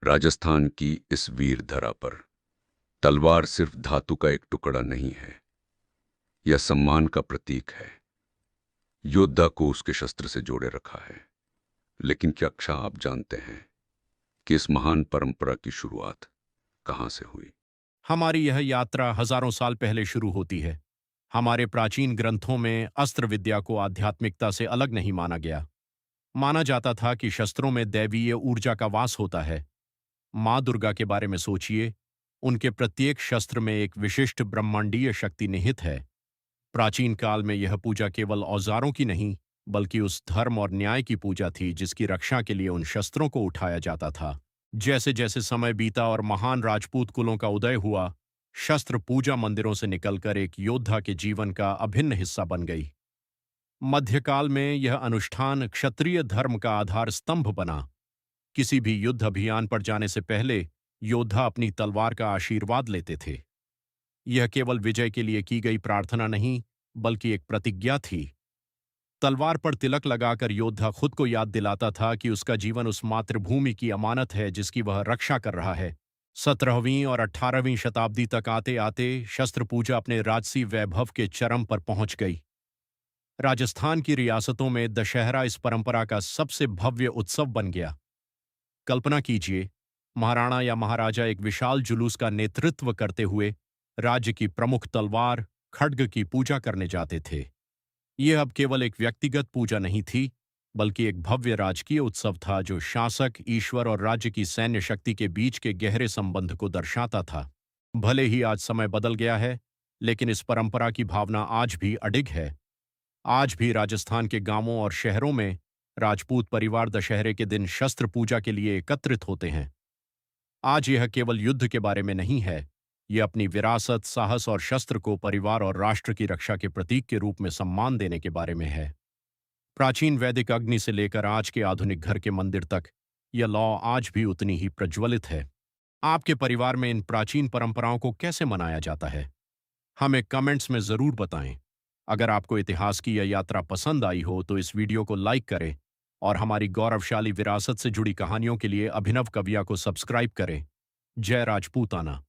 राजस्थान की इस वीर धरा पर तलवार सिर्फ धातु का एक टुकड़ा नहीं है, यह सम्मान का प्रतीक है। योद्धा को उसके शस्त्र से जोड़े रखा है। लेकिन क्या अक्षा आप जानते हैं कि इस महान परंपरा की शुरुआत कहां से हुई? हमारी यह यात्रा हजारों साल पहले शुरू होती है। हमारे प्राचीन ग्रंथों में अस्त्र विद्या को आध्यात्मिकता से अलग नहीं माना गया। माना जाता था कि शस्त्रों में दैवीय ऊर्जा का वास होता है। माँ दुर्गा के बारे में सोचिए, उनके प्रत्येक शस्त्र में एक विशिष्ट ब्रह्मांडीय शक्ति निहित है। प्राचीन काल में यह पूजा केवल औजारों की नहीं, बल्कि उस धर्म और न्याय की पूजा थी जिसकी रक्षा के लिए उन शस्त्रों को उठाया जाता था। जैसे जैसे समय बीता और महान राजपूत कुलों का उदय हुआ, शस्त्र पूजा मंदिरों से निकलकर एक योद्धा के जीवन का अभिन्न हिस्सा बन गई। मध्यकाल में यह अनुष्ठान क्षत्रिय धर्म का आधार स्तंभ बना। किसी भी युद्ध अभियान पर जाने से पहले योद्धा अपनी तलवार का आशीर्वाद लेते थे। यह केवल विजय के लिए की गई प्रार्थना नहीं, बल्कि एक प्रतिज्ञा थी। तलवार पर तिलक लगाकर योद्धा खुद को याद दिलाता था कि उसका जीवन उस मातृभूमि की अमानत है जिसकी वह रक्षा कर रहा है। 17वीं और 18वीं शताब्दी तक आते आते शस्त्र पूजा अपने राजसी वैभव के चरम पर पहुंच गई। राजस्थान की रियासतों में दशहरा इस परंपरा का सबसे भव्य उत्सव बन गया। कल्पना कीजिए, महाराणा या महाराजा एक विशाल जुलूस का नेतृत्व करते हुए राज्य की प्रमुख तलवार खड्ग की पूजा करने जाते थे। यह अब केवल एक व्यक्तिगत पूजा नहीं थी, बल्कि एक भव्य राजकीय उत्सव था जो शासक, ईश्वर और राज्य की सैन्य शक्ति के बीच के गहरे संबंध को दर्शाता था। भले ही आज समय बदल गया है, लेकिन इस परंपरा की भावना आज भी अडिग है। आज भी राजस्थान के गांवों और शहरों में राजपूत परिवार दशहरे के दिन शस्त्र पूजा के लिए एकत्रित होते हैं। आज यह केवल युद्ध के बारे में नहीं है, यह अपनी विरासत, साहस और शस्त्र को परिवार और राष्ट्र की रक्षा के प्रतीक के रूप में सम्मान देने के बारे में है। प्राचीन वैदिक अग्नि से लेकर आज के आधुनिक घर के मंदिर तक, यह लौ आज भी उतनी ही प्रज्वलित है। आपके परिवार में इन प्राचीन परंपराओं को कैसे मनाया जाता है? हमें कमेंट्स में जरूर बताएं। अगर आपको इतिहास की यह यात्रा पसंद आई हो तो इस वीडियो को लाइक करें और हमारी गौरवशाली विरासत से जुड़ी कहानियों के लिए अभिनव कविया को सब्सक्राइब करें। जय राजपूताना।